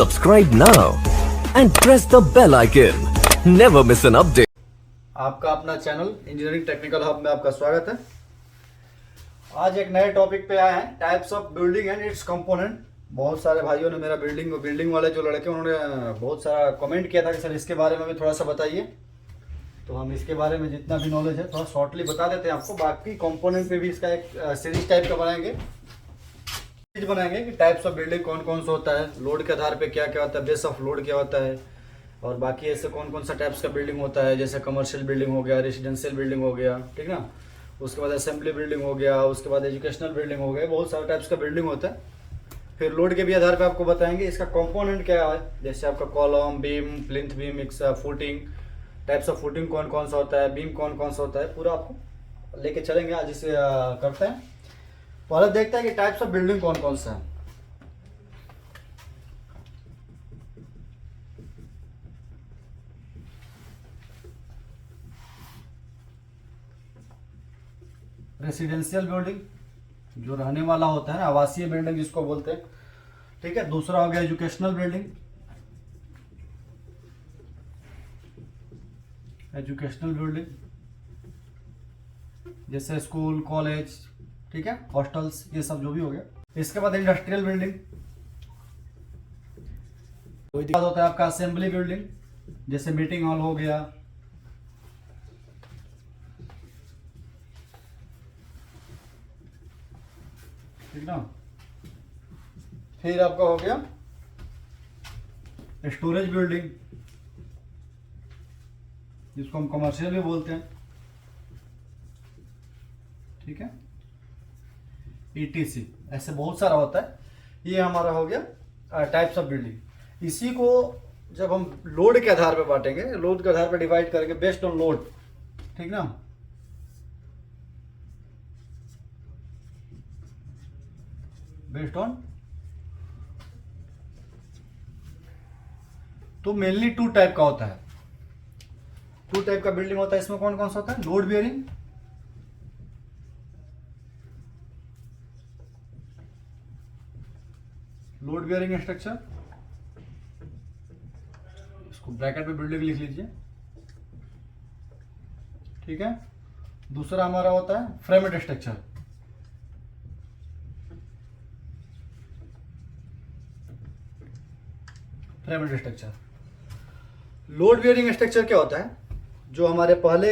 Subscribe now and press the bell icon. Never miss an update. आपका अपना channel engineering technical hub में आपका स्वागत है। आज एक नए टॉपिक पे आए हैं, types of building and it's component. बहुत सारे भाइयों ने मेरा बिल्डिंग वाले जो लड़के उन्होंने बहुत सारा कमेंट किया था कि सर इसके बारे में भी थोड़ा सा बताइए। तो हम इसके बारे में जितना भी नॉलेज है थोड़ा शॉर्टली बता देते हैं आपको। बाकी कंपोनेंट पे भी इसका एक सीरीज टाइप का बनाएंगे कि टाइप्स ऑफ बिल्डिंग कौन कौन सा होता है, लोड के आधार पे क्या क्या होता है, बेस ऑफ लोड क्या होता है, और बाकी ऐसे कौन कौन सा टाइप्स का बिल्डिंग होता है, जैसे कमर्शियल बिल्डिंग हो गया, रेसिडेंशियल बिल्डिंग हो गया, ठीक ना। उसके बाद असेंबली बिल्डिंग हो गया, उसके बाद एजुकेशनल बिल्डिंग हो गया, बहुत सारे टाइप्स का बिल्डिंग होता है। फिर लोड के भी आधार पे आपको बताएंगे इसका कंपोनेंट क्या है, जैसे आपका column, beam, plinth beam, footing, types of footing कौन कौन सा होता है, बीम कौन कौन सा होता है, पूरा आपको लेके चलेंगे। आज इसे करते हैं। पहले देखते हैं कि टाइप्स ऑफ बिल्डिंग कौन कौन सा है। रेसिडेंशियल बिल्डिंग जो रहने वाला होता है ना, आवासीय बिल्डिंग जिसको बोलते हैं, ठीक है। दूसरा हो गया एजुकेशनल बिल्डिंग, जैसे स्कूल, कॉलेज, ठीक है, हॉस्टल्स, ये सब जो भी हो गया। इसके बाद इंडस्ट्रियल बिल्डिंग, उसके बाद होता है आपका असेंबली बिल्डिंग, जैसे मीटिंग हॉल हो गया, ठीक ना। फिर आपका हो गया स्टोरेज बिल्डिंग, जिसको हम कमर्शियल भी बोलते हैं, ठीक है। ETC, ऐसे बहुत सारा होता है। ये हमारा हो गया टाइप्स ऑफ बिल्डिंग। इसी को जब हम लोड के आधार पे बांटेंगे, लोड के आधार पे डिवाइड करेंगे बेस्ड ऑन लोड, ठीक ना। बेस्ड ऑन, तो मेनली टू टाइप का होता है। टू टाइप का बिल्डिंग होता है। इसमें कौन कौन सा होता है? लोड बियरिंग, स्ट्रक्चर, इसको ब्रैकेट में बिल्डिंग लिख लीजिए, ठीक है। दूसरा हमारा होता है फ्रेमेड स्ट्रक्चर, लोड बियरिंग स्ट्रक्चर क्या होता है? जो हमारे पहले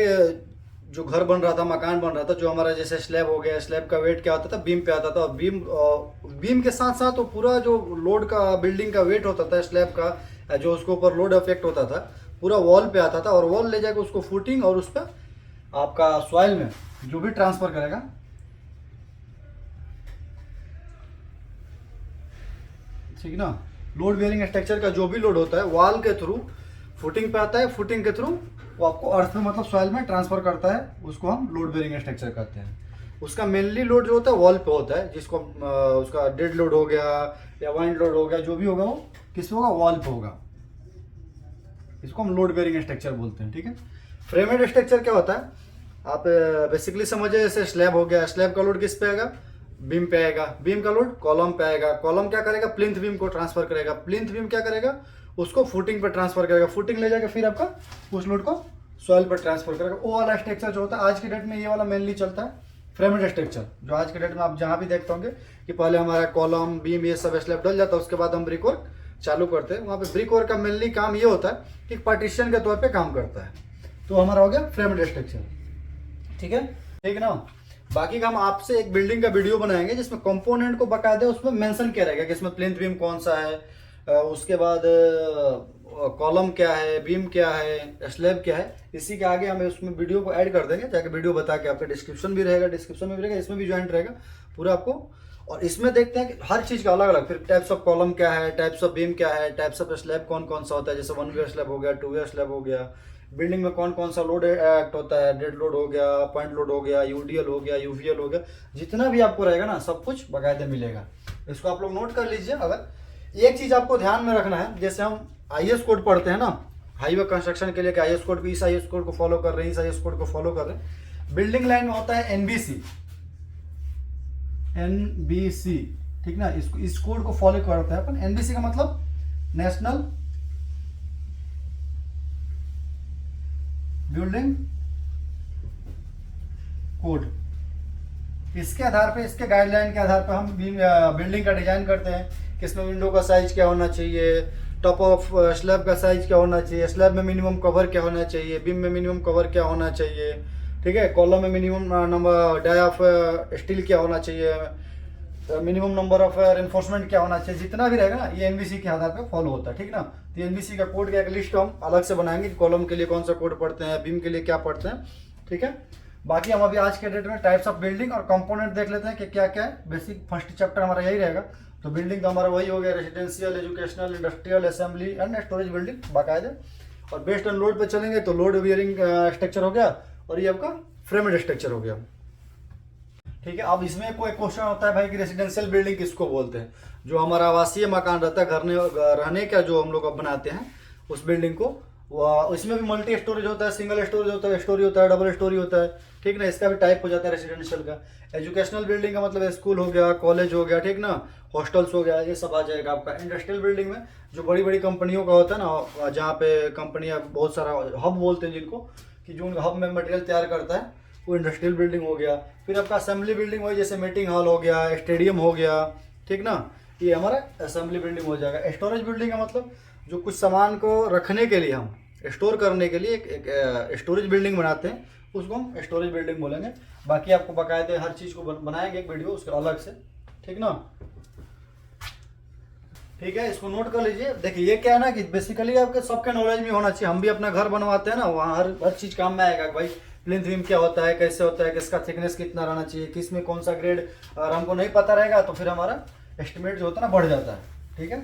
जो घर बन रहा था, मकान बन रहा था, जो हमारा जैसे स्लैब हो गया, स्लैब का वेट क्या होता था? बीम पे आता था। और बीम के साथ साथ वो पूरा जो लोड का बिल्डिंग का वेट होता था स्लैब का, जो उसके ऊपर लोड इफेक्ट होता था, पूरा वॉल पे आता था। और वॉल ले जाकर उसको फुटिंग और उस पर आपका सॉइल में जो भी ट्रांसफर करेगा, ठीक ना। लोड बियरिंग स्ट्रक्चर का जो भी लोड होता है वॉल के थ्रू फुटिंग पे आता है, फुटिंग के थ्रू वो आपको अर्थ में मतलब सॉइल में ट्रांसफर करता है, उसको हम लोड बियरिंग स्ट्रक्चर कहते हैं। उसका मेनली लोड जो होता है वॉल पे होता है, जिसको उसका डेड लोड हो गया या वाइंड लोड हो गया, जो भी होगा वो किस पे होगा? वॉल पे होगा। इसको हम लोड बियरिंग स्ट्रक्चर बोलते हैं, ठीक है। फ्रेमेड स्ट्रक्चर क्या होता है? आप बेसिकली समझिए, जैसे स्लैब हो गया, स्लैब का लोड किस पे आएगा? बीम पे आएगा। बीम का लोड कॉलम पे आएगा। कॉलम क्या करेगा? प्लिंथ बीम को ट्रांसफर करेगा। प्लिंथ बीम क्या करेगा? उसको फुटिंग पे ट्रांसफर करेगा। फुटिंग ले जाकर फिर आपका उस लोड को सॉइल पर ट्रांसफर करेगा। वो वाला स्ट्रक्चर जो होता है आज के डेट में, ये वाला मेनली चलता है फ्रेमेड स्ट्रक्चर। जो आज के डेट में आप जहां भी देखते होंगे कि पहले हमारा कॉलम, बीम, ये सब स्लैब डल जाता है, उसके बाद हम ब्रिक वर्क चालू करते हैं। वहाँ पे ब्रिक वर्क का मेनली काम ये होता है कि पार्टीशन के तौर पर काम करता है। तो हमारा हो गया फ्रेमेड स्ट्रक्चर, ठीक है, ठीक ना। बाकी का हम आपसे एक बिल्डिंग का वीडियो बनाएंगे जिसमें कंपोनेंट को बकायदे उसमें मेंशन किया रहेगा कि इसमें प्लिंथ बीम कौन सा है, उसके बाद कॉलम क्या है, बीम क्या है, स्लैब क्या है। इसी के आगे हम उसमें वीडियो को ऐड कर देंगे, जाके वीडियो बता के आपका डिस्क्रिप्शन भी रहेगा, इसमें भी ज्वाइंट रहेगा पूरा आपको। और इसमें देखते हैं कि हर चीज़ का अलग अलग, फिर टाइप्स ऑफ कॉलम क्या है, टाइप्स ऑफ बीम क्या है, टाइप्स ऑफ स्लैब कौन कौन सा होता है, जैसे 1 वे स्लैब हो गया, 2 वे स्लैब हो गया, बिल्डिंग में कौन कौन सा लोड एक्ट होता है, डेड लोड हो गया, पॉइंट लोड हो गया, यूडीएल हो गया, यूवीएल हो गया, जितना भी आपको रहेगा ना सब कुछ बाकायदे मिलेगा। इसको आप लोग नोट कर लीजिए। अगर एक चीज़ आपको ध्यान में रखना है, जैसे हम IS कोड पढ़ते हैं ना हाईवे कंस्ट्रक्शन के लिए, कि IS कोड, इस IS कोड को फॉलो कर रहे हैं, इस IS कोड को फॉलो कर रहे हैं। बिल्डिंग लाइन में होता है NBC, ठीक ना। इस कोड को फॉलो करते हैं अपन। NBC का मतलब नेशनल बिल्डिंग कोड। इसके आधार पे, इसके गाइडलाइन के आधार पे हम बिल्डिंग का डिजाइन करते हैं कि इसमें विंडो का साइज क्या होना चाहिए, टॉप ऑफ स्लैब का साइज क्या होना चाहिए, स्लैब में मिनिमम कवर क्या होना चाहिए, बीम में मिनिमम कवर क्या होना चाहिए, ठीक है, कॉलम में minimum number dia of steel क्या होना चाहिए, मिनिमम नंबर ऑफ रेनफोर्समेंट क्या होना चाहिए, जितना भी रहेगा ना ये एनबीसी के आधार पे फॉलो होता है, ठीक ना। तो एनबीसी का कोड का एक लिस्ट हम अलग से बनाएंगे, कॉलम के लिए कौन सा कोड पढ़ते हैं, बीम के लिए क्या पढ़ते हैं, ठीक है। बाकी हम अभी आज के डेट में टाइप्स ऑफ बिल्डिंग और कंपोनेंट देख लेते हैं कि क्या क्या है। बेसिक फर्स्ट चैप्टर हमारा यही रहेगा। तो बिल्डिंग का हमारा वही हो गया, residential, educational, industrial, assembly and storage building बाकायदे। और बेस्ड ऑन लोड पे चलेंगे तो लोड बियरिंग स्ट्रक्चर हो गया और ये आपका फ्रेमेड स्ट्रक्चर हो गया, ठीक है। अब इसमें कोई क्वेश्चन होता है भाई कि रेजिडेंशियल बिल्डिंग किसको बोलते हैं, जो हमारा आवासीय मकान रहता है, रहने का जो हम लोग अब बनाते हैं उस बिल्डिंग को, इसमें भी मल्टी स्टोरेज होता है, सिंगल स्टोरेज होता है, स्टोरी होता है, डबल स्टोरी होता है, ठीक ना। इसका भी टाइप हो जाता है रेजिडेंशियल का। एजुकेशनल बिल्डिंग का मतलब स्कूल हो गया, कॉलेज हो गया, ठीक ना, हॉस्टल्स हो गया, ये सब आ जाएगा आपका। इंडस्ट्रियल बिल्डिंग में जो बड़ी बड़ी कंपनियों का होता है ना, जहाँ पे कंपनियाँ बहुत सारा हब बोलते हैं जिनको, कि जो हब में मटेरियल तैयार करता है, वो इंडस्ट्रियल बिल्डिंग हो गया। फिर आपका असेंबली बिल्डिंग वही जैसे मीटिंग हॉल हो गया, स्टेडियम हो गया, ठीक ना, ये हमारा असेंबली बिल्डिंग हो जाएगा। स्टोरेज बिल्डिंग का मतलब जो कुछ सामान को रखने के लिए, हम स्टोर करने के लिए एक स्टोरेज बिल्डिंग बनाते हैं, उसको हम स्टोरेज बिल्डिंग बोलेंगे। बाकी आपको बाकायदे हर चीज़ को बनाएंगे एक वीडियो उसका अलग से, ठीक ना, ठीक है। इसको नोट कर लीजिए। देखिए ये क्या है ना कि बेसिकली आपके सबके नॉलेज में होना चाहिए। हम भी अपना घर बनवाते हैं ना, वहाँ हर चीज़ काम में आएगा। भाई प्लिंथ बीम क्या होता है, कैसे होता है, किसका थिकनेस कितना रहना चाहिए, किस में कौन सा ग्रेड, अगर हमको नहीं पता रहेगा तो फिर हमारा एस्टिमेट जो होता है ना बढ़ जाता है, ठीक है।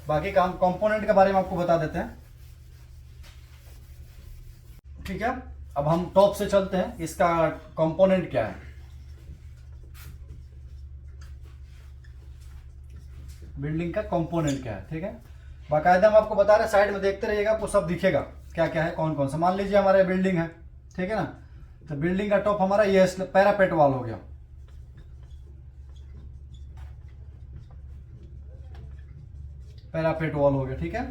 बाकी काम कंपोनेंट के बारे में आपको बता देते हैं, ठीक है। अब हम टॉप से चलते हैं, इसका कंपोनेंट क्या है। बिल्डिंग का कंपोनेंट क्या है, ठीक है। बाकायदा हम आपको बता रहे हैं, साइड में देखते रहिएगा, आपको सब दिखेगा क्या क्या है, कौन कौन सा। मान लीजिए हमारा बिल्डिंग है, ठीक है ना, तो बिल्डिंग का टॉप हमारा ये पैरापेट वॉल हो गया, पैरापेट वॉल हो गया, ठीक है।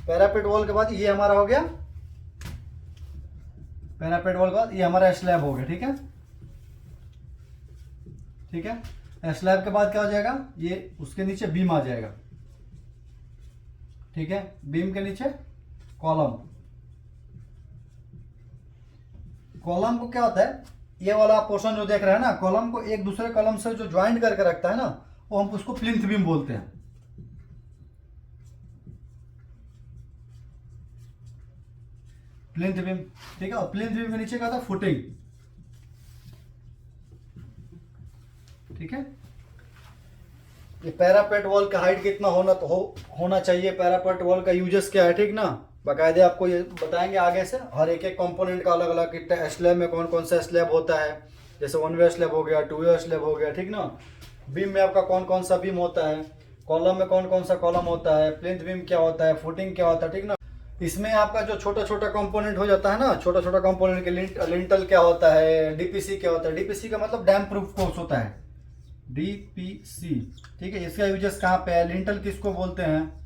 पैरापेट वॉल के बाद ये हमारा हो गया, पैरापेट वॉल के बाद ये हमारा स्लैब हो गया, ठीक है, ठीक है। स्लैब के बाद क्या हो जाएगा, ये उसके नीचे बीम आ जाएगा, ठीक है। बीम के नीचे कॉलम। कॉलम को क्या होता है, ये वाला पोर्शन जो देख रहे हैं ना, कॉलम को एक दूसरे कॉलम से जो ज्वाइंट करके रखता है ना, वो हम उसको प्लिंथ बीम बोलते हैं, प्लिंथ बीम, ठीक है। और प्लिंथ बीम के नीचे क्या होता है, फुटिंग, ठीक है। ये पैरापेट वॉल का हाइट कितना होना चाहिए, पैरापेट वॉल का यूजेस क्या है, ठीक ना। बाकायदे आपको ये बताएंगे आगे से, हर एक एक कंपोनेंट का अलग अलग, स्लैब में कौन कौन सा स्लैब होता है, जैसे 1 वे स्लैब हो गया, 2 वे स्लैब हो गया, ठीक ना। बीम में आपका कौन कौन सा बीम होता है, कॉलम में कौन कौन सा कॉलम होता है, प्लिंथ बीम क्या होता है, फुटिंग क्या होता है, ठीक ना। इसमें आपका जो छोटा छोटा कंपोनेंट हो जाता है ना, छोटा छोटा कंपोनेंट के लिंटल क्या होता है, डीपीसी क्या होता है। डीपीसी का मतलब डैम प्रूफ कोर्स होता है, डीपीसी, ठीक है। इसका यूजेस कहाँ पे है, लिंटल किसको बोलते हैं,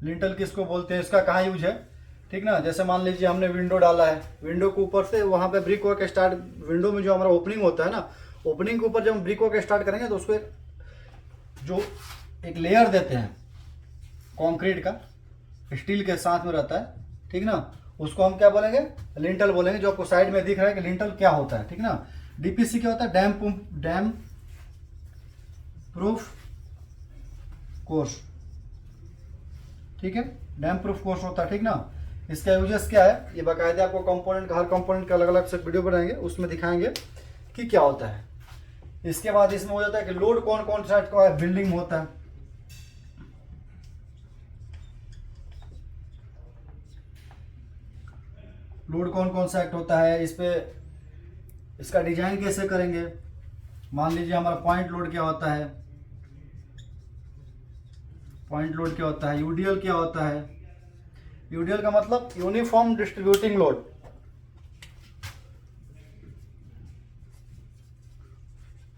लिंटल किसको बोलते हैं, इसका कहाँ यूज है, ठीक ना। जैसे मान लीजिए हमने विंडो डाला है, विंडो के ऊपर से वहाँ पे ब्रिक वर्क स्टार्ट, विंडो में जो हमारा ओपनिंग होता है ना, ओपनिंग के ऊपर जब हम ब्रिक वर्क स्टार्ट करेंगे तो उसको जो एक लेयर देते हैं कंक्रीट का, स्टील के साथ में रहता है, ठीक ना, उसको हम क्या बोलेंगे, लिंटल बोलेंगे। जो आपको साइड में दिख रहा है कि लिंटल क्या होता है, ठीक ना। डीपीसी क्या होता है, डैम प्रूफ कोर्स, ठीक है, डैम प्रूफ कोर्स होता है, ठीक ना। इसका यूजेस क्या है, ये बाकायदे आपको कंपोनेंट का, हर कंपोनेंट का अलग अलग से वीडियो बनाएंगे, उसमें दिखाएंगे कि क्या होता है। इसके बाद इसमें हो जाता है कि लोड कौन कौन सा बिल्डिंग में होता है, लोड कौन कौन सा एक्ट होता है, इस पे इसका डिजाइन कैसे करेंगे। मान लीजिए हमारा पॉइंट लोड क्या होता है, पॉइंट लोड क्या होता है, यूडीएल क्या होता है। यूडीएल का मतलब uniform distributing load,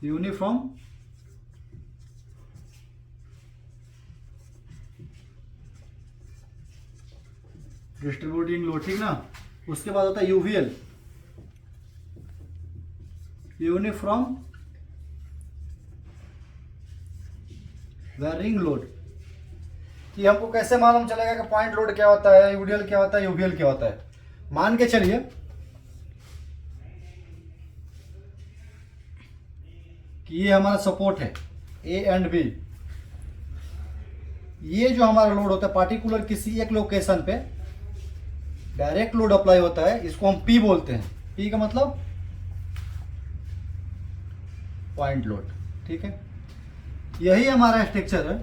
uniform distributing load, ठीक ना। उसके बाद होता है यूवीएल, यूनिफॉर्म वेरिंग लोड। कि हमको कैसे मालूम चलेगा कि पॉइंट लोड क्या होता है, यूडीएल क्या होता है, यूवीएल क्या होता है। मान के चलिए कि ये हमारा सपोर्ट है ए एंड बी। ये जो हमारा लोड होता है पार्टिकुलर किसी एक लोकेशन पे डायरेक्ट लोड अप्लाई होता है, इसको हम पी बोलते हैं। पी का मतलब पॉइंट लोड, ठीक है। यही हमारा स्ट्रक्चर है,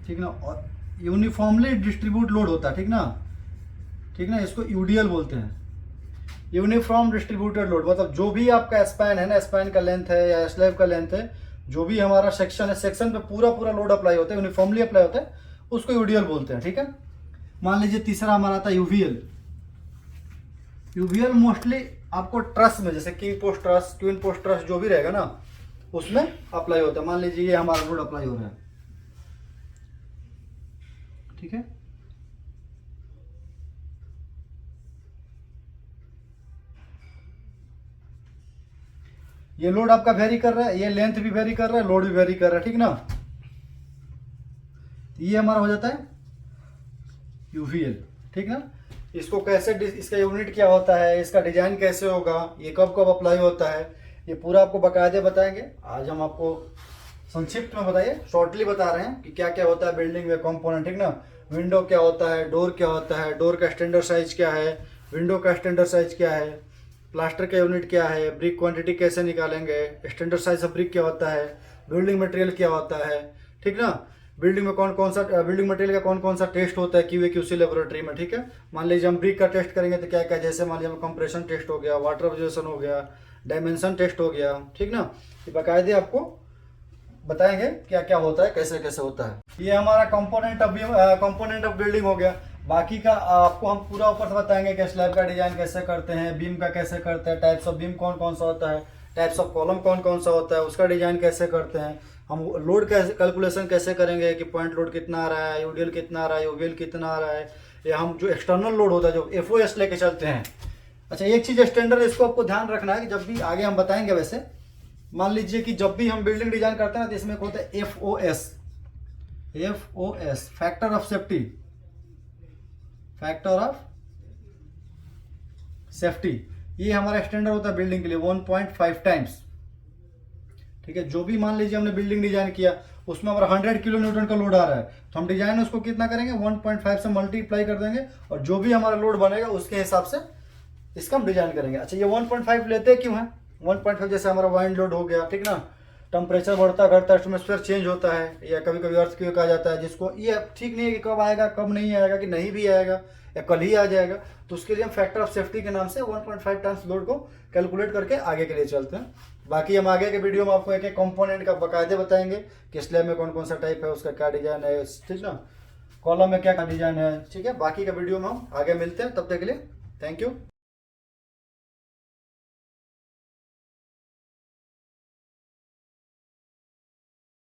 ठीक ना। और यूनिफॉर्मली डिस्ट्रीब्यूट लोड होता है, ठीक ना, ठीक ना। इसको यूडीएल बोलते हैं, यूनिफॉर्म डिस्ट्रीब्यूटेड लोड। मतलब जो भी आपका स्पैन है ना, स्पैन का लेंथ है या स्लैब का लेंथ है, जो भी हमारा सेक्शन है, सेक्शन पे पूरा पूरा लोड अप्लाई होता है, यूनिफॉर्मली अप्लाई होता है, उसको यूडीएल बोलते हैं, ठीक है। मान लीजिए तीसरा हमारा आता है यूवीएल। यूवीएल मोस्टली आपको ट्रस में, जैसे king post truss, queen post truss जो भी रहेगा ना, उसमें अप्लाई होता है। मान लीजिए ये हमारा लोड अप्लाई हो रहा है, ठीक है। ये लोड आपका वेरी कर रहा है, ये लेंथ भी वेरी कर रहा है, लोड भी वेरी कर रहा है, ठीक ना। ये हमारा हो जाता है यूवीएल, ठीक ना। इसको कैसे, इसका यूनिट क्या होता है, इसका डिजाइन कैसे होगा, ये कब कब अप्लाई होता है, ये पूरा आपको बाकायदे बताएंगे। आज हम आपको संक्षिप्त में बताइए, शॉर्टली बता रहे हैं कि क्या क्या होता है बिल्डिंग में कंपोनेंट, ठीक ना। विंडो क्या होता है, डोर क्या होता है, डोर का स्टैंडर्ड साइज क्या है, विंडो का स्टैंडर्ड साइज क्या है, प्लास्टर का यूनिट क्या है, ब्रिक क्वांटिटी कैसे निकालेंगे, स्टैंडर्ड साइज ऑफ ब्रिक क्या होता है, बिल्डिंग मटेरियल क्या होता है, ठीक ना। बिल्डिंग में कौन कौन सा बिल्डिंग मटेरियल का कौन कौन सा टेस्ट होता है QA/QC लेबोरेटरी में, ठीक है। मान लीजिए हम ब्रिक का टेस्ट करेंगे तो क्या क्या, जैसे मान लीजिए कंप्रेशन टेस्ट हो गया, वाटर ऑब्जर्वेशन हो गया, डायमेंशन टेस्ट हो गया, ठीक ना। ये बाकायदे आपको बताएंगे क्या क्या होता है, कैसे कैसे होता है। ये हमारा कंपोनेंट ऑफ बिल्डिंग हो गया। बाकी का आपको हम पूरा ऊपर से बताएंगे कि स्लैब का डिजाइन कैसे करते हैं, बीम का कैसे करते हैं, टाइप्स ऑफ बीम कौन कौन सा होता है, टाइप्स ऑफ कॉलम कौन कौन सा होता है, उसका डिजाइन कैसे करते हैं, हम लोड कैसे कैलकुलेशन कैसे करेंगे कि पॉइंट लोड कितना आ रहा है, यूडीएल कितना आ रहा है, यूवीएल कितना आ रहा है, या हम जो एक्सटर्नल लोड होता है जो FOS लेके चलते हैं। अच्छा, एक चीज़ स्टैंडर्ड, इसको आपको ध्यान रखना है कि जब भी आगे हम बताएंगे, वैसे मान लीजिए कि जब भी हम बिल्डिंग डिजाइन करते हैं तो इसमें होता है FOS, factor of safety, factor of safety. ये हमारा स्टैंडर्ड होता है बिल्डिंग के लिए 1.5 टाइम्स, ठीक है। जो भी मान लीजिए हमने बिल्डिंग डिजाइन किया, उसमें हमारा 100 किलो न्यूटन का लोड आ रहा है, तो हम डिजाइन उसको कितना करेंगे, 1.5 से मल्टीप्लाई कर देंगे, और जो भी हमारा लोड बनेगा उसके हिसाब से इसका हम डिजाइन करेंगे। अच्छा, ये 1.5 लेते क्यों है, 1.5 जैसे हमारा वाइंड लोड हो गया, ठीक ना। टेम्परेचर बढ़ता घटता है, एटमॉस्फेयर चेंज होता है, या कभी कभी अर्थक्वेक आ जाता है, जिसको ये ठीक नहीं है कि कब आएगा कब नहीं आएगा, कि नहीं भी आएगा या कल ही आ जाएगा, तो उसके लिए हम फैक्टर ऑफ सेफ्टी के नाम से 1.5 टाइम्स लोड को कैलकुलेट करके आगे के लिए चलते हैं। बाकी हम आगे के वीडियो में आपको एक एक कंपोनेंट का बाकायदे बताएंगे कि स्लैब में कौन कौन सा टाइप है, उसका क्या डिजाइन है, ठीक ना, कॉलम में क्या डिजाइन है, ठीक है। बाकी का वीडियो में हम आगे मिलते हैं, तब तक के लिए थैंक यू।